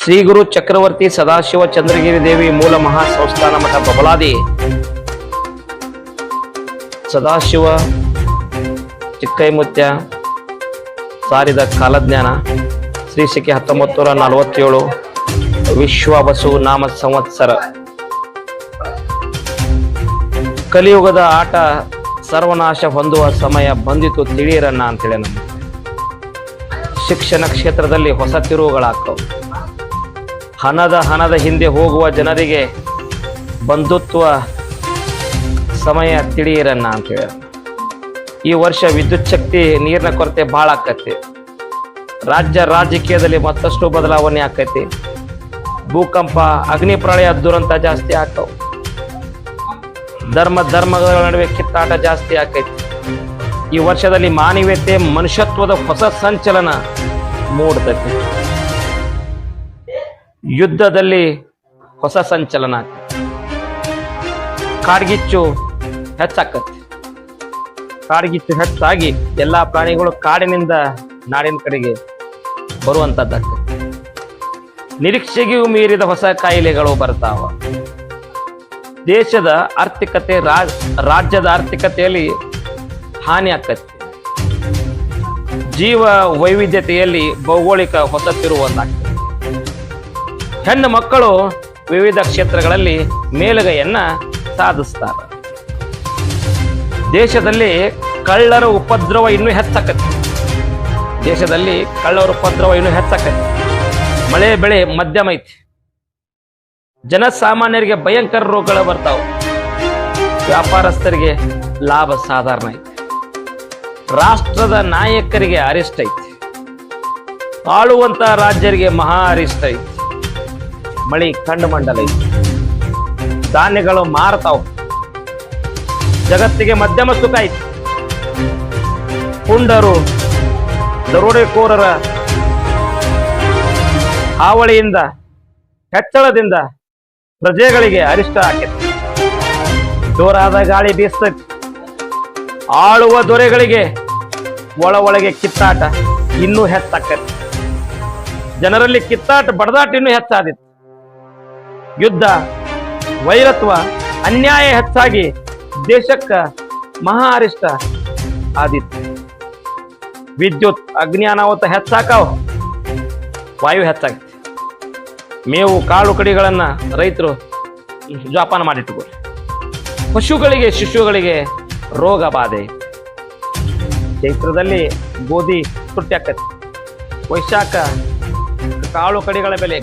ಶ್ರೀ ಗುರು ಚಕ್ರವರ್ತಿ ಸದಾಶಿವ ಚಂದ್ರಗಿರಿ ದೇವಿ ಮೂಲ ಮಹಾ ಸಂಸ್ಥಾನ ಮಠ ಬಬಲಾದಿ ಸದಾಶಿವ ಚಿಕ್ಕೈಮುತ್ಯ ಸಾರಿದ ಕಾಲಜ್ಞಾನ ಶ್ರೀ ಶಕೆ 1947 ವಿಶ್ವ ಬಸು ನಾಮ ಸಂವತ್ಸರ. ಕಲಿಯುಗದ ಆಟ ಸರ್ವನಾಶ ಹೊಂದುವ ಸಮಯ ಬಂದಿತು ತಿಳಿಯಿರನ್ನ ಅಂತೇಳಿ ನಮ್ಮ ಶಿಕ್ಷಣ ಕ್ಷೇತ್ರದಲ್ಲಿ ಹೊಸ ತಿರುವುಗಳಾಗ್ತವೆ. ಹಣದ ಹಿಂದೆ ಹೋಗುವ ಜನರಿಗೆ ಬಂಧುತ್ವ ಸಮಯ ತಿಳಿಯಿರನ್ನ ಅಂತೇಳಿ. ಈ ವರ್ಷ ವಿದ್ಯುತ್ ಶಕ್ತಿ ನೀರಿನ ಕೊರತೆ ಭಾಳ ಆಕೈತಿ. ರಾಜಕೀಯದಲ್ಲಿ ಮತ್ತಷ್ಟು ಬದಲಾವಣೆ ಆಕೈತಿ. ಭೂಕಂಪ, ಅಗ್ನಿ ಪ್ರಳಯ ದುರಂತ ಜಾಸ್ತಿ ಆಗ್ತಾವ. ಧರ್ಮಗಳ ನಡುವೆ ಕಿತ್ತಾಟ ಜಾಸ್ತಿ ಆಕೈತಿ. ಈ ವರ್ಷದಲ್ಲಿ ಮಾನವೀಯತೆ ಮನುಷ್ಯತ್ವದ ಹೊಸ ಸಂಚಲನ ಮೂಡ್ತೈತಿ. ಯುದ್ಧದಲ್ಲಿ ಹೊಸ ಸಂಚಲನ ಆಗ್ತೈತಿ. ಕಾಡ್ಗಿಚ್ಚು ಹೆಚ್ಚಾಕತಿ. ಕಾಡ್ಗಿಚ್ಚು ಹೆಚ್ಚಾಗಿ ಎಲ್ಲಾ ಪ್ರಾಣಿಗಳು ಕಾಡಿನಿಂದ ನಾಡಿನ ಕಡೆಗೆ ಬರುವಂತದ್ದಾಗ್ತದೆ. ನಿರೀಕ್ಷೆಗೂ ಮೀರಿದ ಹೊಸ ಕಾಯಿಲೆಗಳು ಬರ್ತಾವ. ದೇಶದ ಆರ್ಥಿಕತೆ, ರಾಜ್ಯದ ಆರ್ಥಿಕತೆಯಲ್ಲಿ ಹಾನಿ ಆಕತಿ. ಜೀವ ವೈವಿಧ್ಯತೆಯಲ್ಲಿ ಭೌಗೋಳಿಕ ಹೊಸ ತಿರುವೊಂದಾಗ್ತದೆ. ಹೆಣ್ಣು ಮಕ್ಕಳು ವಿವಿಧ ಕ್ಷೇತ್ರಗಳಲ್ಲಿ ಮೇಲುಗೈಯನ್ನ ಸಾಧಿಸ್ತಾರೆ. ದೇಶದಲ್ಲಿ ಕಳ್ಳರ ಉಪದ್ರವ ಇನ್ನೂ ಹೆಚ್ಚಾಕತಿ. ಮಳೆ ಬೆಳೆ ಮಧ್ಯಮ ಐತಿ. ಜನಸಾಮಾನ್ಯರಿಗೆ ಭಯಂಕರ ರೋಗಗಳು ಬರ್ತಾವ. ವ್ಯಾಪಾರಸ್ಥರಿಗೆ ಲಾಭ ಸಾಧಾರಣ ಐತಿ. ರಾಷ್ಟ್ರದ ನಾಯಕರಿಗೆ ಅರಿಷ್ಟ ಐತಿ. ಆಳುವಂತ ರಾಜ್ಯರಿಗೆ ಮಹಾ ಅರಿಷ್ಟ ಐತಿ. ಮಳಿ ಕಂಡು ಮಂಡಲ ಐತಿ. ಧಾನ್ಯಗಳು ಮಾರತಾವ. ಜಗತ್ತಿಗೆ ಮಧ್ಯಮ ಸುಖ ಐತಿ. ಪುಂಡರು, ದರೋಡೆಕೋರರ ಹಾವಳಿಯಿಂದ, ಹೆಚ್ಚಳದಿಂದ ಪ್ರಜೆಗಳಿಗೆ ಅರಿಷ್ಟ ಆಕೈತಿ. ಜೋರಾದ ಗಾಳಿ ಬೀಸ್ತೈತಿ. ಆಳುವ ದೊರೆಗಳಿಗೆ ಒಳಗೆ ಕಿತ್ತಾಟ ಇನ್ನೂ ಹೆಚ್ಚಾಕೈತಿ. ಜನರಲ್ಲಿ ಕಿತ್ತಾಟ, ಬಡದಾಟ ಇನ್ನೂ ಹೆಚ್ಚಾದಿತ್ತು. ಯುದ್ಧ, ವೈರತ್ವ, ಅನ್ಯಾಯ ಹೆಚ್ಚಾಗಿ ದೇಶಕ್ಕ ಮಹಾ ಅರಿಷ್ಟ ಆದಿತ್ತು. ವಿದ್ಯುತ್, ಅಗ್ನಿ ಅನಾಹುತ ಹೆಚ್ಚಾಕಾವ್. ವಾಯು ಹೆಚ್ಚಾಗ್ತಿ. ಮೇವು, ಕಾಳು ಕಡಿಗಳನ್ನ ರೈತರು ಜೋಪಾನ ಮಾಡಿಟ್ಟುಕೊಳ್ಳಿ. ಪಶುಗಳಿಗೆ, ಶಿಶುಗಳಿಗೆ ರೋಗ ಬಾಧೆ. ಚೈತ್ರದಲ್ಲಿ ಗೋಧಿ ತುಟ್ಟಿ ಆಕತಿ. ವೈಶಾಖ ಕಾಳು ಕಡಿಗಳ ಬೆಲೆ